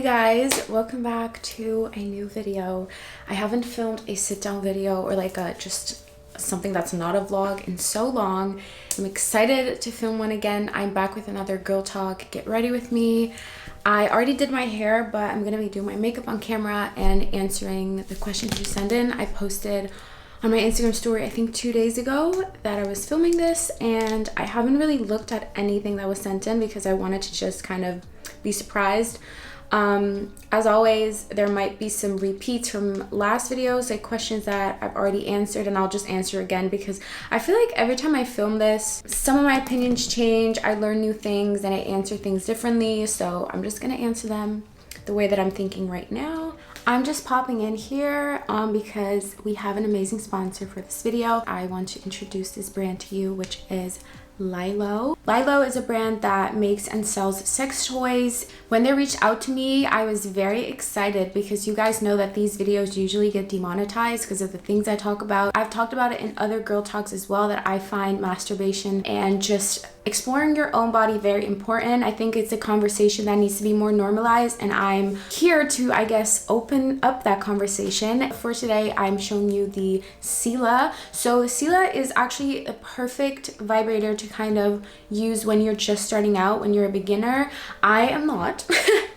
Hi guys, welcome back to a new video. I haven't filmed a sit down video or like just something that's not a vlog in so long. I'm excited to film one again. I'm back with another girl talk. Get ready with me. I already did my hair, but I'm gonna be doing my makeup on camera and answering the questions you send in. I posted on my Instagram story, I think 2 days ago, that I was filming this, and I haven't really looked at anything that was sent in because I wanted to just kind of be surprised. As always, there might be some repeats from last videos, like questions that I've already answered, and I'll just answer again because I feel like every time I film this, some of my opinions change, I learn new things, and I answer things differently. So I'm just gonna answer them the way that I'm thinking right now. I'm just popping in here because we have an amazing sponsor for this video. I want to introduce this brand to you, which is Lilo. Lilo is a brand that makes and sells sex toys. When they reached out to me, I was very excited because you guys know that these videos usually get demonetized because of the things I talk about. I've talked about it in other girl talks as well, that I find masturbation and just exploring your own body very important. I think it's a conversation that needs to be more normalized, and I'm here to, I guess, open up that conversation. For today, I'm showing you the Sela. So Sela is actually a perfect vibrator to kind of use when you're just starting out, when you're a beginner. I am not.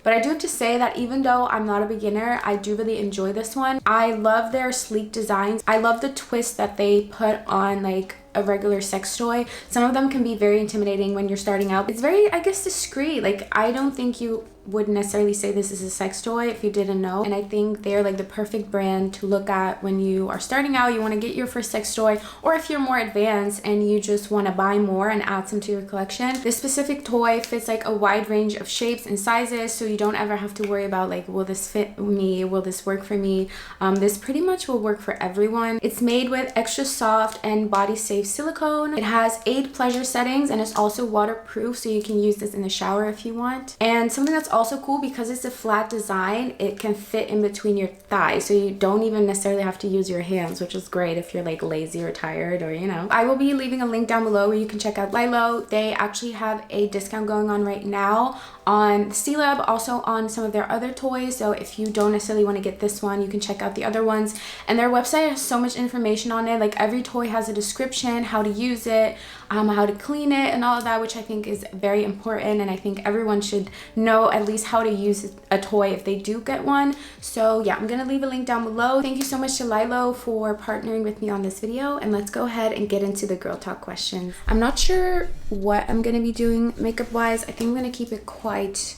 But I do have to say that even though I'm not a beginner, I do really enjoy this one. I love their sleek designs. I love the twist that they put on like a regular sex toy. Some of them can be very intimidating when you're starting out. It's very, I guess, discreet. Like, I don't think you would necessarily say this is a sex toy if you didn't know. And I think they're like the perfect brand to look at when you are starting out, you want to get your first sex toy, or if you're more advanced and you just want to buy more and add some to your collection. This specific toy fits like a wide range of shapes and sizes, so you don't ever have to worry about like, will this fit me? Will this work for me? This pretty much will work for everyone. It's made with extra soft and body safe silicone. It has 8 pleasure settings and it's also waterproof, so you can use this in the shower if you want. And something that's also cool, because it's a flat design, it can fit in between your thighs, so you don't even necessarily have to use your hands, which is great if you're like lazy or tired, or you know. I will be leaving a link down below where you can check out Lilo. They actually have a discount going on right now on Sela, but also on some of their other toys. So if you don't necessarily want to get this one, you can check out the other ones. And their website has so much information on it. Like, every toy has a description, how to use it, how to clean it, and all of that, which I think is very important. And I think everyone should know at least how to use a toy if they do get one. So yeah, I'm gonna leave a link down below. Thank you so much to Lilo for partnering with me on this video, and let's go ahead and get into the girl talk questions. I'm not sure what I'm gonna be doing makeup wise. I think I'm gonna keep it quite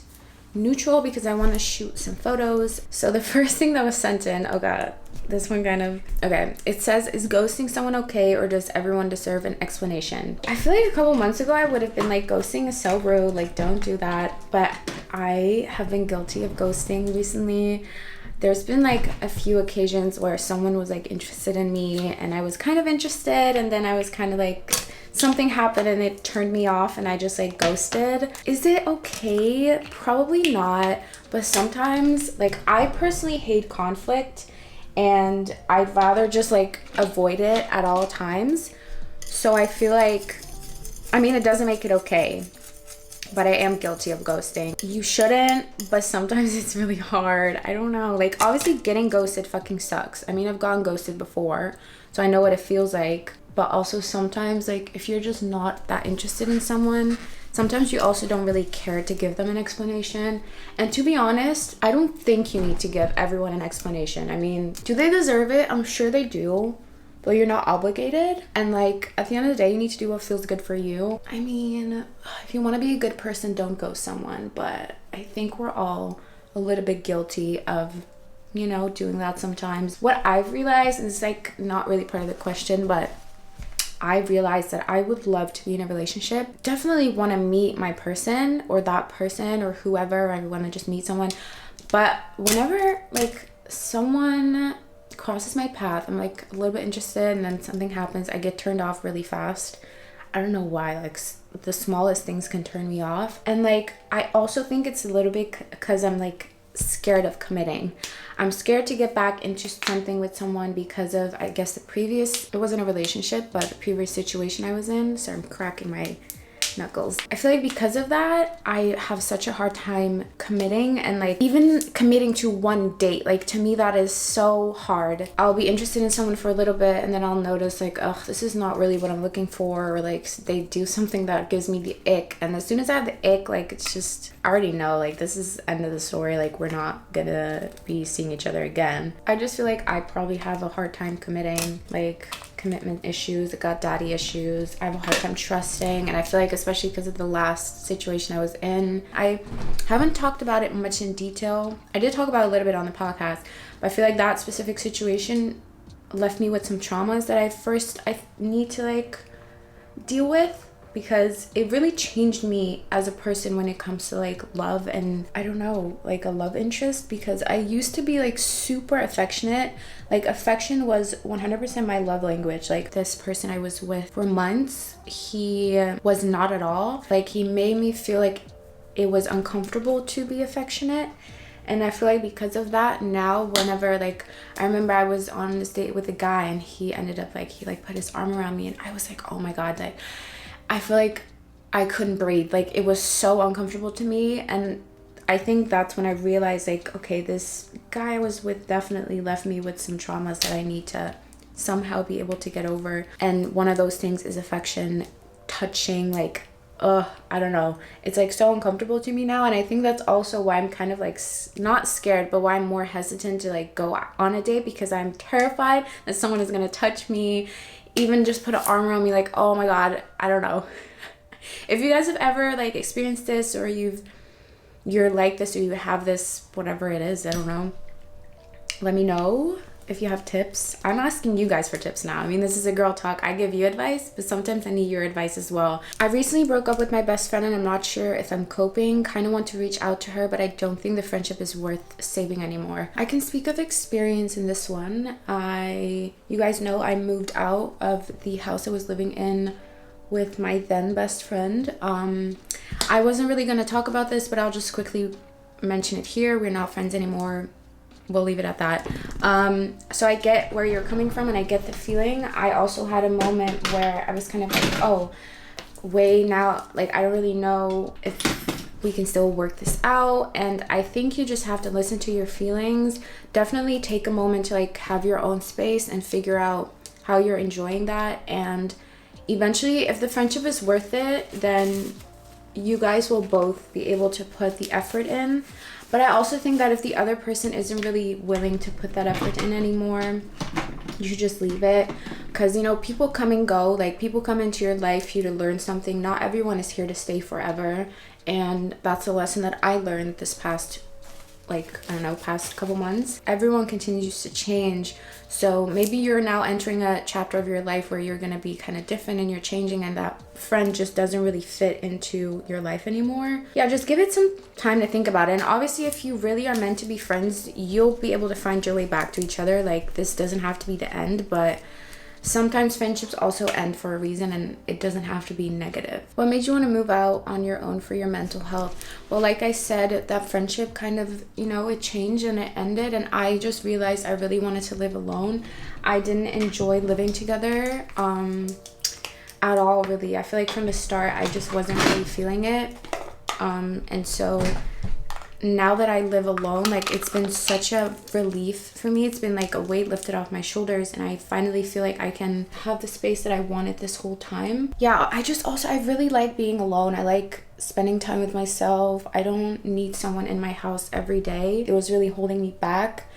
neutral because I want to shoot some photos. So the first thing that was sent in, oh god, this one kind of, okay, it says, is ghosting someone okay, or does everyone deserve an explanation? I feel like a couple months ago I would have been like, ghosting is so rude, like don't do that. But I have been guilty of ghosting recently. There's been like a few occasions where someone was like interested in me and I was kind of interested, and then I was kind of like, something happened and it turned me off and I just like ghosted. Is it okay? Probably not. But sometimes, like, I personally hate conflict and I'd rather just like avoid it at all times. So I feel like, I mean, it doesn't make it okay, but I am guilty of ghosting. You shouldn't, but sometimes it's really hard. I don't know. Like, obviously getting ghosted fucking sucks. I mean, I've gotten ghosted before, so I know what it feels like. But also sometimes, like, if you're just not that interested in someone, sometimes you also don't really care to give them an explanation. And to be honest, I don't think you need to give everyone an explanation. I mean, do they deserve it? I'm sure they do, but you're not obligated. And like, at the end of the day, you need to do what feels good for you. I mean, if you want to be a good person, don't ghost someone. But I think we're all a little bit guilty of, you know, doing that sometimes. What I've realized, and it's like not really part of the question, but I realized that I would love to be in a relationship. Definitely want to meet my person, or that person, or whoever. I want to just meet someone. But whenever like someone crosses my path, I'm like a little bit interested, and then something happens, I get turned off really fast. I don't know why. Like, the smallest things can turn me off. And like, I also think it's a little bit because I'm like scared of committing. I'm scared to get back into something with someone because of, I guess, the previous, it wasn't a relationship, but the previous situation I was in. So I'm cracking my Knuckles. I feel like because of that, I have such a hard time committing, and like even committing to one date. Like to me, that is so hard. I'll be interested in someone for a little bit and then I'll notice like, oh, this is not really what I'm looking for, or like they do something that gives me the ick. And as soon as I have the ick, like it's just, I already know like this is end of the story. Like we're not gonna be seeing each other again. I just feel like I probably have a hard time committing, like commitment issues. I got daddy issues. I have a hard time trusting, and I feel like especially because of the last situation I was in, I haven't talked about it much in detail. I did talk about it a little bit on the podcast, but I feel like that specific situation left me with some traumas that I need to like deal with, because it really changed me as a person when it comes to like love and I don't know, like a love interest, because I used to be like super affectionate. Like affection was 100% my love language. Like this person I was with for months, he was not at all. Like he made me feel like it was uncomfortable to be affectionate. And I feel like because of that, now whenever like, I remember I was on this date with a guy and he ended up like, he like put his arm around me and I was like, oh my God, like I feel like I couldn't breathe. Like it was so uncomfortable to me. And I think that's when I realized like, okay, this guy I was with definitely left me with some traumas that I need to somehow be able to get over. And one of those things is affection, touching, like, I don't know. It's like so uncomfortable to me now. And I think that's also why I'm kind of like not scared, but why I'm more hesitant to like go on a date, because I'm terrified that someone is going to touch me, even just put an arm around me. Like, oh my God, I don't know. If you guys have ever like experienced this, or you're like this, or you have this, whatever it is, I don't know, let me know if you have tips. I'm asking you guys for tips now. I mean, this is a girl talk. I give you advice, but sometimes I need your advice as well. I recently broke up with my best friend and I'm not sure if I'm coping. Kind of want to reach out to her, but I don't think the friendship is worth saving anymore. I can speak of experience in this one. You guys know I moved out of the house I was living in with my then best friend. I wasn't really going to talk about this, but I'll just quickly mention it here. We're not friends anymore. We'll leave it at that. So I get where you're coming from and I get the feeling. I also had a moment where I was kind of like, oh, wait, now, like, I don't really know if we can still work this out. And I think you just have to listen to your feelings. Definitely take a moment to like have your own space and figure out how you're enjoying that. And eventually, if the friendship is worth it, then you guys will both be able to put the effort in. But I also think that if the other person isn't really willing to put that effort in anymore, you should just leave it. Because, you know, people come and go. Like, people come into your life for you to learn something. Not everyone is here to stay forever. And that's a lesson that I learned this past, like, I don't know, past couple months. Everyone continues to change. So maybe you're now entering a chapter of your life where you're going to be kind of different and you're changing, and that friend just doesn't really fit into your life anymore. Yeah, just give it some time to think about it. And obviously, if you really are meant to be friends, you'll be able to find your way back to each other. Like, this doesn't have to be the end, but sometimes friendships also end for a reason, and it doesn't have to be negative. What made you want to move out on your own for your mental health? Well, like I said, that friendship kind of, you know, it changed and it ended, and I just realized I really wanted to live alone. I didn't enjoy living together at all, really. I feel like from the start, I just wasn't really feeling it. And so now that I live alone, like, it's been such a relief for me. It's been like a weight lifted off my shoulders, and I finally feel like I can have the space that I wanted this whole time. Yeah, I really like being alone. I like spending time with myself. I don't need someone in my house every day. It was really holding me back.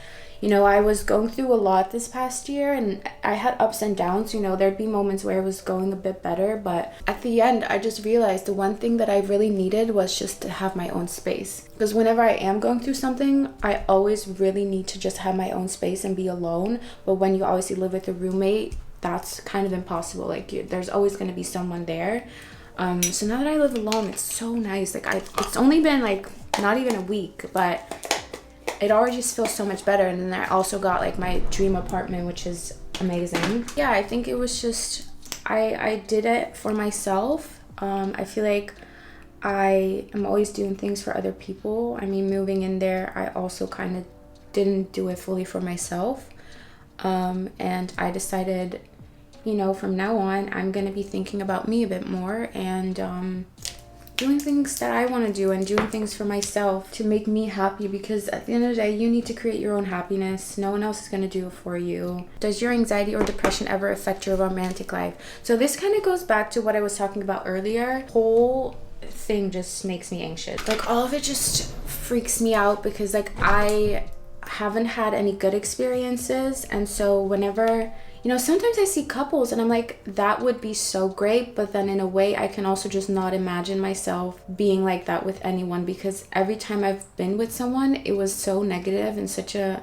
You know, I was going through a lot this past year, and I had ups and downs. You know, there'd be moments where it was going a bit better, but at the end, I just realized the one thing that I really needed was just to have my own space. Because whenever I am going through something, I always really need to just have my own space and be alone. But when you obviously live with a roommate, that's kind of impossible. Like, there's always going to be someone there. So now that I live alone, it's so nice. Like, it's only been like not even a week, but it already just feels so much better. And then I also got like my dream apartment, which is amazing. Yeah, I think it was just, I did it for myself. I feel like I am always doing things for other people. I mean, moving in there, I also kind of didn't do it fully for myself. And I decided, you know, from now on, I'm gonna be thinking about me a bit more and doing things that I want to do and doing things for myself to make me happy, because at the end of the day, you need to create your own happiness. No one else is going to do it for you. Does your anxiety or depression ever affect your romantic life? So this kind of goes back to what I was talking about earlier. Whole thing just makes me anxious. Like, all of it just freaks me out because, like, I haven't had any good experiences, and so whenever, you know, sometimes I see couples and I'm like, that would be so great, but then in a way I can also just not imagine myself being like that with anyone, because every time I've been with someone, it was so negative and such a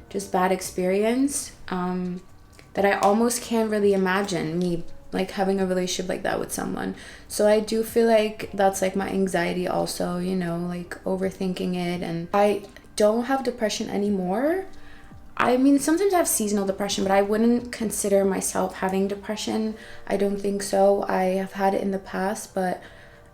just bad experience that I almost can't really imagine me like having a relationship like that with someone. So I do feel like that's like my anxiety also, you know, like overthinking it. And I don't have depression anymore. I mean, sometimes I have seasonal depression, but I wouldn't consider myself having depression. I don't think so. I have had it in the past, but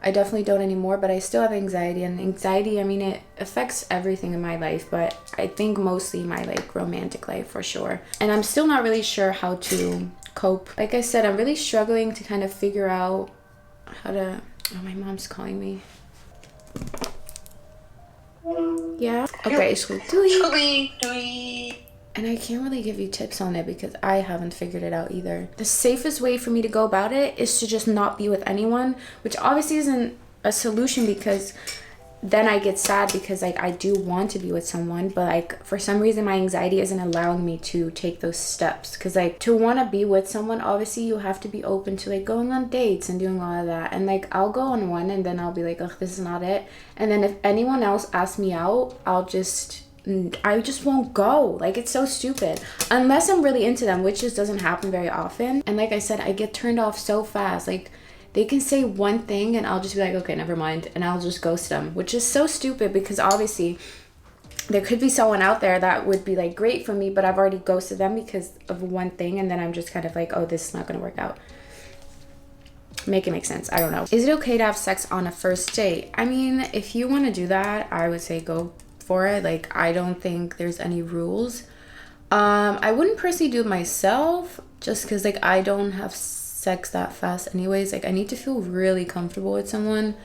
I definitely don't anymore. But I still have anxiety, and anxiety, I mean, it affects everything in my life, but I think mostly my like romantic life for sure. And I'm still not really sure how to cope. Like I said, I'm really struggling to kind of figure out how to... Oh, my mom's calling me. Yeah. Okay, so and I can't really give you tips on it because I haven't figured it out either. The safest way for me to go about it is to just not be with anyone, which obviously isn't a solution because then I get sad because like I do want to be with someone, but like for some reason my anxiety isn't allowing me to take those steps. Because like to want to be with someone, obviously you have to be open to like going on dates and doing all of that. And like I'll go on one and then I'll be like, ugh, this is not it. And then if anyone else asks me out, I just won't go. Like, it's so stupid unless I'm really into them, which just doesn't happen very often. And like I said, I get turned off so fast. Like, they can say one thing and I'll just be like, okay, never mind, and I'll just ghost them, which is so stupid because obviously there could be someone out there that would be like great for me, but I've already ghosted them because of one thing, and then I'm just kind of like, oh, this is not gonna work out. Make it make sense. I don't know. Is it okay to have sex on a first date? I mean, if you want to do that, I would say go for it. Like, I don't think there's any rules. I wouldn't personally do it myself just because like I don't have sex that fast anyways. Like, I need to feel really comfortable with someone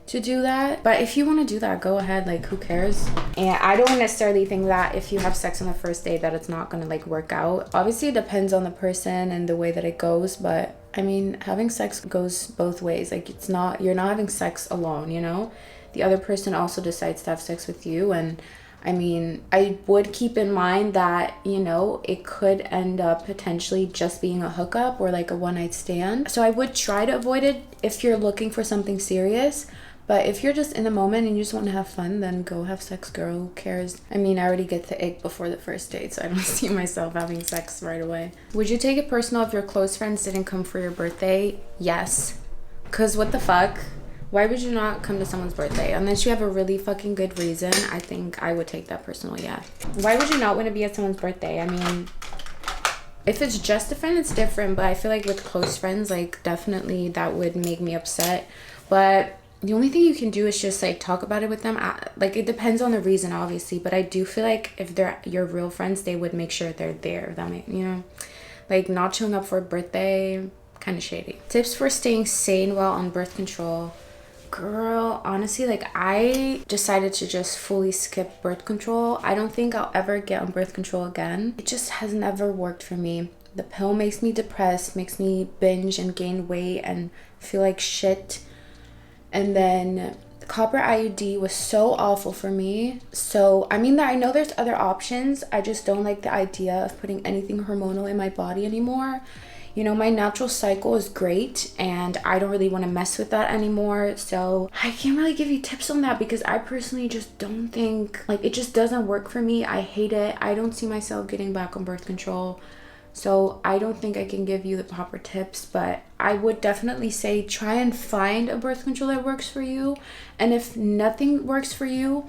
to do that. But if you want to do that, go ahead. Like, who cares? And I don't necessarily think that if you have sex on the first date that it's not gonna like work out. Obviously it depends on the person and the way that it goes, but I mean, having sex goes both ways. Like, it's not, you're not having sex alone, you know? The other person also decides to have sex with you. And I mean, I would keep in mind that, you know, it could end up potentially just being a hookup or like a one-night stand. So I would try to avoid it if you're looking for something serious. But if you're just in the moment and you just want to have fun, then go have sex, girl. Who cares? I mean, I already get the ick before the first date, so I don't see myself having sex right away. Would you take it personal if your close friends didn't come for your birthday? Yes. Because what the fuck? Why would you not come to someone's birthday? Unless you have a really fucking good reason, I think I would take that personal, yeah. Why would you not want to be at someone's birthday? I mean, if it's just a friend, it's different. But I feel like with close friends, like, definitely that would make me upset. But the only thing you can do is just, like, talk about it with them. Like, it depends on the reason, obviously. But I do feel like if they're your real friends, they would make sure they're there. That may, you know? Like, not showing up for a birthday, kind of shady. Tips for staying sane while on birth control. Girl, honestly, like, I decided to just fully skip birth control. I don't think I'll ever get on birth control again. It just has never worked for me. The pill makes me depressed, makes me binge and gain weight and feel like shit. And then the copper IUD was so awful for me. So, I mean, I know there's other options. I just don't like the idea of putting anything hormonal in my body anymore. You know, my natural cycle is great and I don't really want to mess with that anymore. So I can't really give you tips on that because I personally just don't think, like, it just doesn't work for me. I hate it. I don't see myself getting back on birth control. So I don't think I can give you the proper tips, but I would definitely say try and find a birth control that works for you. And if nothing works for you,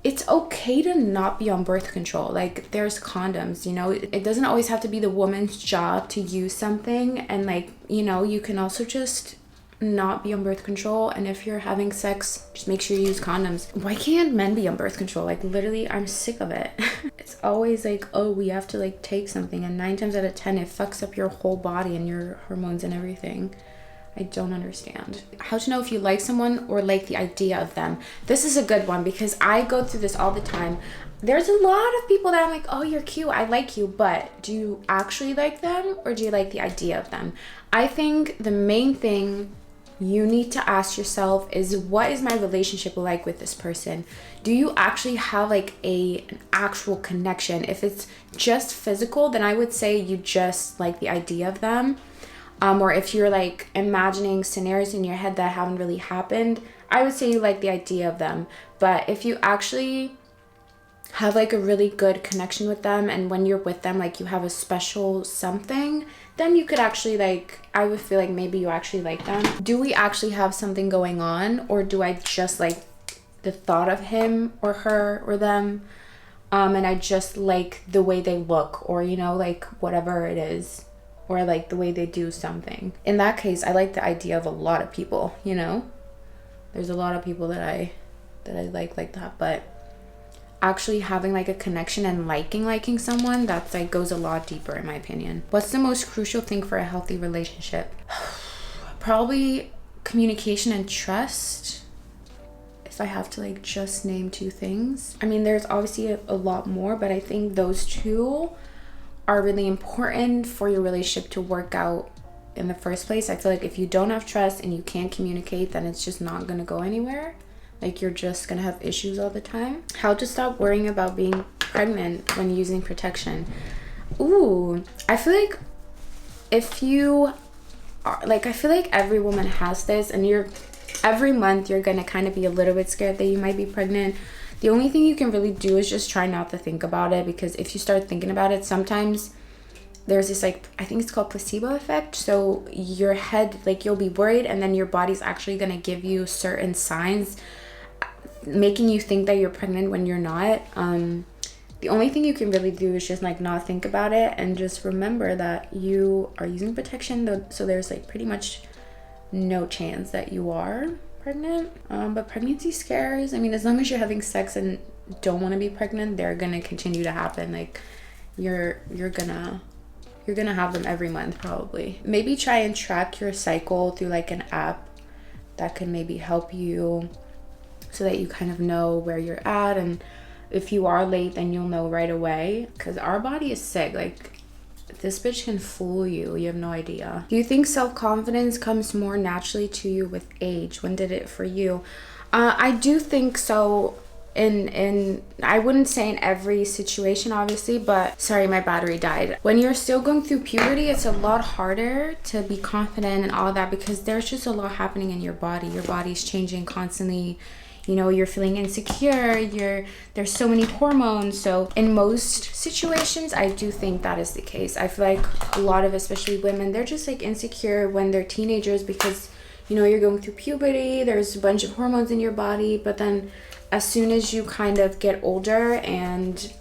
it's okay to not be on birth control. Like, there's condoms, you know, it doesn't always have to be the woman's job to use something. And like, you know, you can also just not be on birth control, and if you're having sex, just make sure you use condoms. Why can't men be on birth control? Like, literally, I'm sick of it. It's always like, oh, we have to like take something, and 9 times out of 10 it fucks up your whole body and your hormones and everything. I don't understand. How to know if you like someone or like the idea of them. This is a good one because I go through this all the time. There's a lot of people that I'm like, oh, you're cute, I like you, but do you actually like them or do you like the idea of them? I think the main thing you need to ask yourself is, what is my relationship like with this person? Do you actually have like an actual connection? If it's just physical, then I would say you just like the idea of them. Or if you're like imagining scenarios in your head that haven't really happened, I would say you like the idea of them. But if you actually have like a really good connection with them, and when you're with them, like you have a special something, then you could actually like, I would feel like maybe you actually like them. Do we actually have something going on, or do I just like the thought of him or her or them? And I just like the way they look, or, you know, like whatever it is, or like the way they do something. In that case, I like the idea of a lot of people, you know? There's a lot of people that I like that, but actually having like a connection and liking someone, that's like goes a lot deeper in my opinion. What's the most crucial thing for a healthy relationship? Probably communication and trust, if I have to like just name 2 things. I mean, there's obviously a lot more, but I think those 2 are really important for your relationship to work out in the first place. I feel like if you don't have trust and you can't communicate, then it's just not gonna go anywhere. Like, you're just gonna have issues all the time. How to stop worrying about being pregnant when using protection. Ooh, I feel like if you are, like, I feel like every woman has this, and every month you're gonna kind of be a little bit scared that you might be pregnant. The only thing you can really do is just try not to think about it, because if you start thinking about it, sometimes there's this like, I think it's called placebo effect. So your head, like, you'll be worried, and then your body's actually gonna give you certain signs making you think that you're pregnant when you're not. The only thing you can really do is just like not think about it, and just remember that you are using protection, so there's like pretty much no chance that you are pregnant. But pregnancy scares, I mean, as long as you're having sex and don't want to be pregnant, they're gonna continue to happen. Like, you're gonna have them every month probably. Maybe try and track your cycle through like an app that can maybe help you, so that you kind of know where you're at, and if you are late, then you'll know right away, because our body is sick. Like, this bitch can fool you. You have no idea. Do you think self-confidence comes more naturally to you with age? When did it for you? I do think so. In I wouldn't say in every situation, obviously, but sorry, my battery died. When you're still going through puberty, it's a lot harder to be confident and all that, because there's just a lot happening in your body. Your body's changing constantly. You know, you're feeling insecure, there's so many hormones. So in most situations, I do think that is the case. I feel like a lot of, especially women, they're just like insecure when they're teenagers, because, you know, you're going through puberty, there's a bunch of hormones in your body, but then as soon as you kind of get older and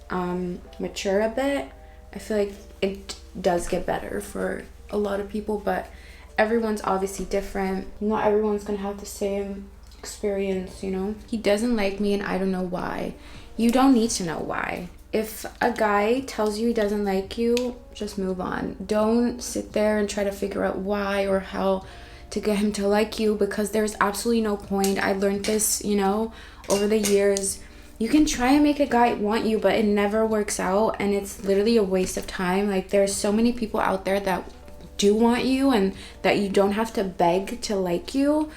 mature a bit, I feel like it does get better for a lot of people, but everyone's obviously different. Not everyone's gonna have the same experience, you know. He doesn't like me and I don't know why. You don't need to know why. If a guy tells you he doesn't like you, just move on. Don't sit there and try to figure out why or how to get him to like you, because there's absolutely no point. I learned this, you know, over the years. You can try and make a guy want you, but it never works out, and it's literally a waste of time. Like, there's so many people out there that do want you, and that you don't have to beg to like you.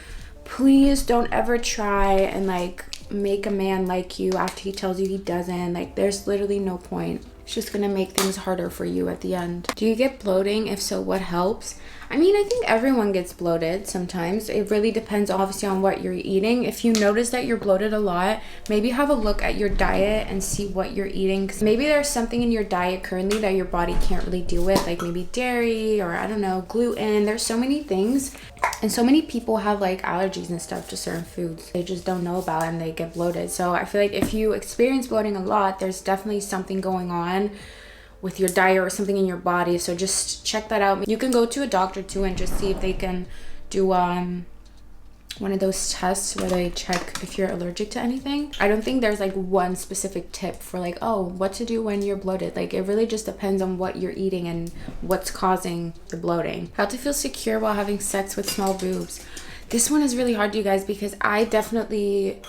Please don't ever try and like make a man like you after he tells you he doesn't. Like, there's literally no point. It's just gonna make things harder for you at the end. Do you get bloating? If so, what helps? I mean, I think everyone gets bloated sometimes. It really depends obviously on what you're eating. If you notice that you're bloated a lot, maybe have a look at your diet and see what you're eating. 'Cause maybe there's something in your diet currently that your body can't really deal with, like maybe dairy, or I don't know, gluten. There's so many things, and so many people have like allergies and stuff to certain foods they just don't know about, and they get bloated. So I feel like if you experience bloating a lot, there's definitely something going on with your diet or something in your body. So just check that out. You can go to a doctor too and just see if they can do one of those tests where they check if you're allergic to anything. I don't think there's like one specific tip for like, oh, what to do when you're bloated. Like, it really just depends on what you're eating and what's causing the bloating. How to feel secure while having sex with small boobs. This one is really hard, you guys, because I definitely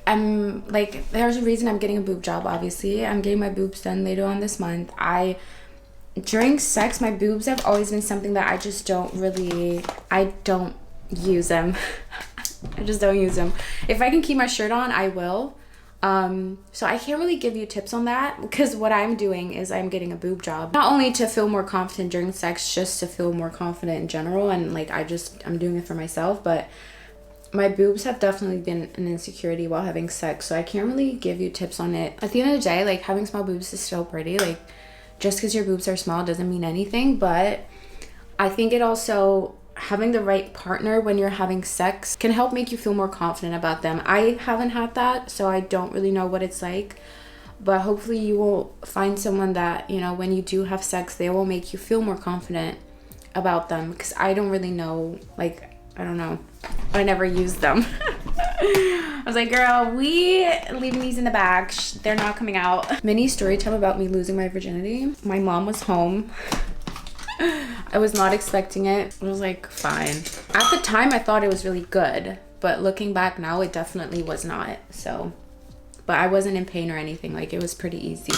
am like, there's a reason I'm getting a boob job. Obviously I'm getting my boobs done later on this month. During sex, my boobs have always been something that I just don't use them. I just don't use them. If I can keep my shirt on, I will. So I can't really give you tips on that, because what I'm doing is I'm getting a boob job. Not only to feel more confident during sex, just to feel more confident in general. And like, I'm doing it for myself, but my boobs have definitely been an insecurity while having sex. So I can't really give you tips on it. At the end of the day, like, having small boobs is still pretty. Like, just because your boobs are small doesn't mean anything. But I think it also, having the right partner when you're having sex can help make you feel more confident about them. I haven't had that, so I don't really know what it's like. But hopefully you will find someone that, you know, when you do have sex, they will make you feel more confident about them. Because I don't really know, like, I don't know. I never used them. I was like, girl, we leaving these in the bag. They're not coming out. Mini story time about me losing my virginity. My mom was home. I was not expecting it. I was like, fine. At the time, I thought it was really good. But looking back now, it definitely was not. So, but I wasn't in pain or anything. Like, it was pretty easy.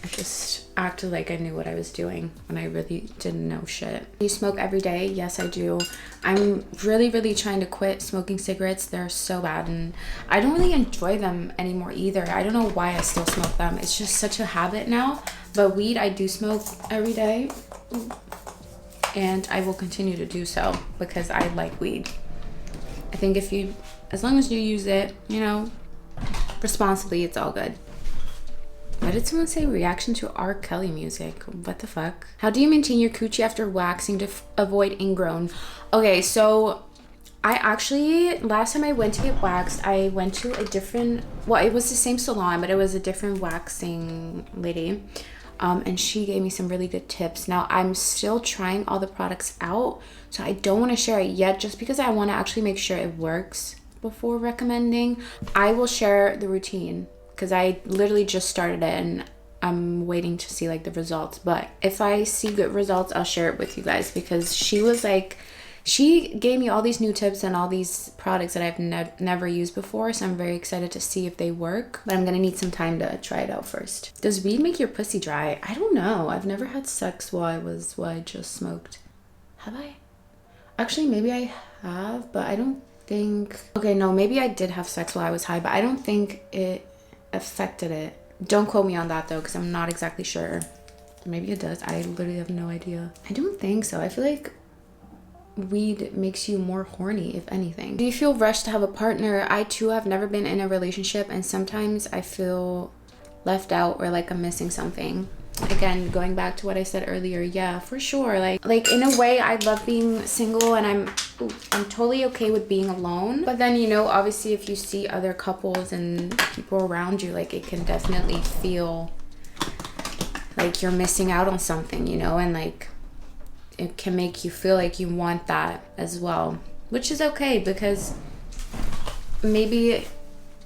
I just acted like I knew what I was doing when I really didn't know shit. Do you smoke every day? Yes, I do. I'm really trying to quit smoking cigarettes. They're so bad, and I don't really enjoy them anymore either. I don't know why I still smoke them. It's just such a habit now. But weed, I do smoke every day, and I will continue to do so because I like weed. I think as long as you use it, you know, responsibly, it's all good. Why did someone say reaction to R. Kelly music? What the fuck? How do you maintain your coochie after waxing to avoid ingrown? Okay, so I actually, last time I went to get waxed, I went to a different, well, it was the same salon, but it was a different waxing lady. And she gave me some really good tips. Now, I'm still trying all the products out, so I don't want to share it yet just because I want to actually make sure it works before recommending. I will share the routine, because I literally just started it and I'm waiting to see like the results. But if I see good results, I'll share it with you guys, because she was like, she gave me all these new tips and all these products that I've never used before. So I'm very excited to see if they work, but I'm gonna need some time to try it out first. Does weed make your pussy dry? I don't know. I've never had sex while I just smoked. Have I? Actually, maybe I have, but I don't think, okay, no, maybe I did have sex while I was high, but I don't think it affected it. Don't quote me on that though, because I'm not exactly sure. Maybe it does. I literally have no idea. I don't think so. I feel like weed makes you more horny, if anything. Do you feel rushed to have a partner? I too have never been in a relationship, and sometimes I feel left out or like I'm missing something. Again, going back to what I said earlier, yeah, for sure. Like in a way, I love being single, and I'm totally okay with being alone. But then, you know, obviously if you see other couples and people around you, like, it can definitely feel like you're missing out on something, you know, and like it can make you feel like you want that as well, which is okay, because maybe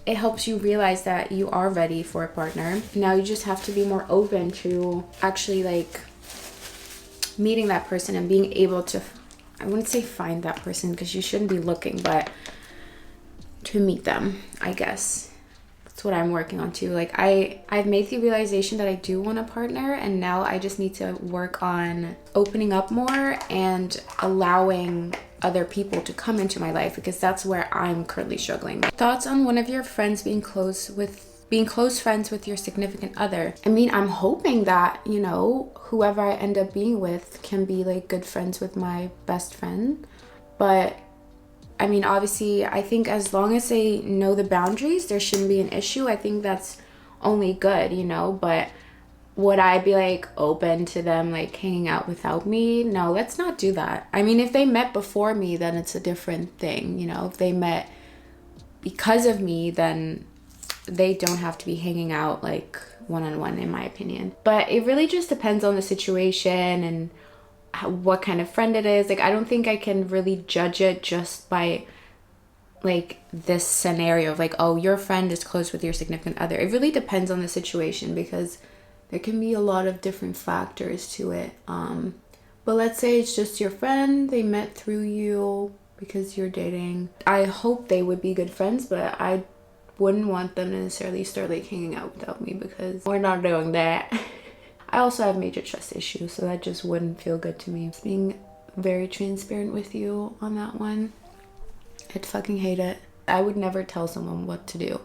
it helps you realize that you are ready for a partner. Now you just have to be more open to actually like meeting that person and being able to, I wouldn't say find that person, because you shouldn't be looking, but to meet them, I guess. That's what I'm working on too. Like I've made the realization that I do want a partner, and now I just need to work on opening up more and allowing other people to come into my life, because that's where I'm currently struggling. Thoughts on one of your friends being close friends with your significant other? I mean, I'm hoping that, you know, whoever I end up being with can be like good friends with my best friend. But I mean, obviously, I think as long as they know the boundaries, there shouldn't be an issue. I think that's only good, you know. But would I be like open to them like hanging out without me? No, let's not do that. I mean, if they met before me, then it's a different thing, you know. If they met because of me, then they don't have to be hanging out like one-on-one, in my opinion. But it really just depends on the situation and what kind of friend it is. Like, I don't think I can really judge it just by like this scenario of like, oh, your friend is close with your significant other. It really depends on the situation, because there can be a lot of different factors to it. But let's say it's just your friend, they met through you because you're dating. I hope they would be good friends, but I wouldn't want them to necessarily start like hanging out without me, because we're not doing that. I also have major trust issues, so that just wouldn't feel good to me. Just being very transparent with you on that one. I'd fucking hate it. I would never tell someone what to do.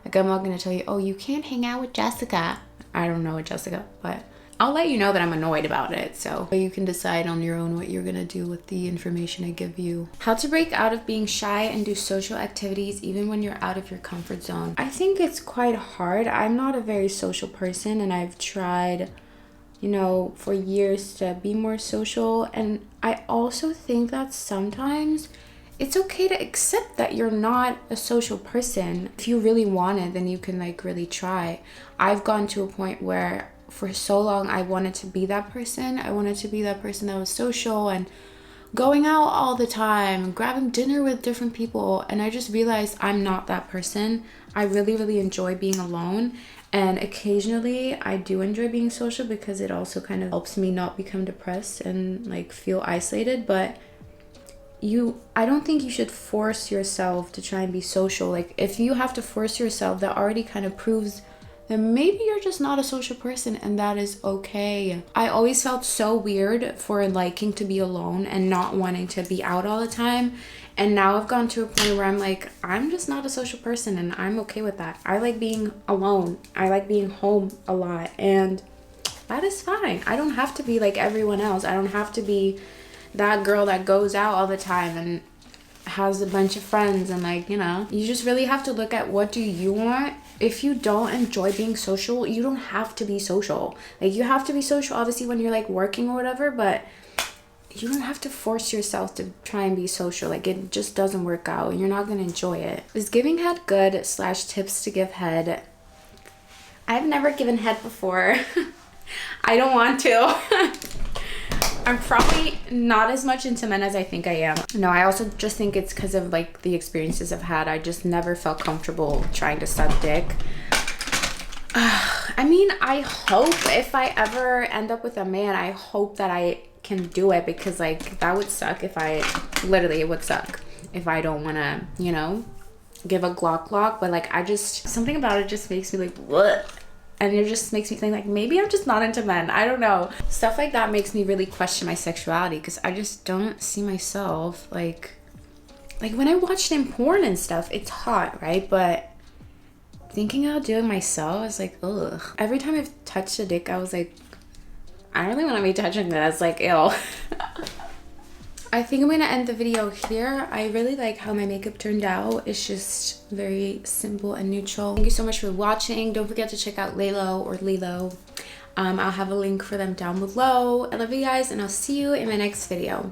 Like, I'm not gonna tell you, oh, you can't hang out with Jessica. I don't know Jessica, but I'll let you know that I'm annoyed about it, so you can decide on your own what you're gonna do with the information I give you. How to break out of being shy and do social activities even when you're out of your comfort zone. I think it's quite hard. I'm not a very social person, and I've tried, you know, for years to be more social. And I also think that sometimes it's okay to accept that you're not a social person. If you really want it, then you can like really try. I've gone to a point where for so long I wanted to be that person. I wanted to be that person that was social and going out all the time and grabbing dinner with different people. And I just realized I'm not that person. I really, really enjoy being alone. And occasionally I do enjoy being social, because it also kind of helps me not become depressed and like feel isolated. But I don't think you should force yourself to try and be social. Like, if you have to force yourself, that already kind of proves that maybe you're just not a social person, and that is okay. I always felt so weird for liking to be alone and not wanting to be out all the time. And now I've gone to a point where I'm like, I'm just not a social person, and I'm okay with that. I like being alone. I like being home a lot, and that is fine. I don't have to be like everyone else. I don't have to be that girl that goes out all the time and has a bunch of friends, and like, you know, you just really have to look at what do you want. If you don't enjoy being social, you don't have to be social. Like, you have to be social obviously when you're like working or whatever, but you don't have to force yourself to try and be social. Like, it just doesn't work out. You're not gonna enjoy it. Is giving head good / tips to give head? I've never given head before. I don't want to. I'm probably not as much into men as I think I am. No, I also just think it's because of like the experiences I've had. I just never felt comfortable trying to suck dick. I mean, I hope if I ever end up with a man, I hope that I can do it, because like that would suck if it would suck if I don't want to, you know, give a glock. But like, something about it just makes me like, what? And it just makes me think like, maybe I'm just not into men. I don't know. Stuff like that makes me really question my sexuality, because I just don't see myself like when I watched in porn and stuff, it's hot, right? But thinking about doing myself, I was like, ugh. Every time I've touched a dick, I was like, I don't really want to be touching this. Like, ew. I think I'm gonna end the video here. I really like how my makeup turned out. It's just very simple and neutral. Thank you so much for watching. Don't forget to check out Lalo or Lilo. I'll have a link for them down below. I love you guys, and I'll see you in my next video.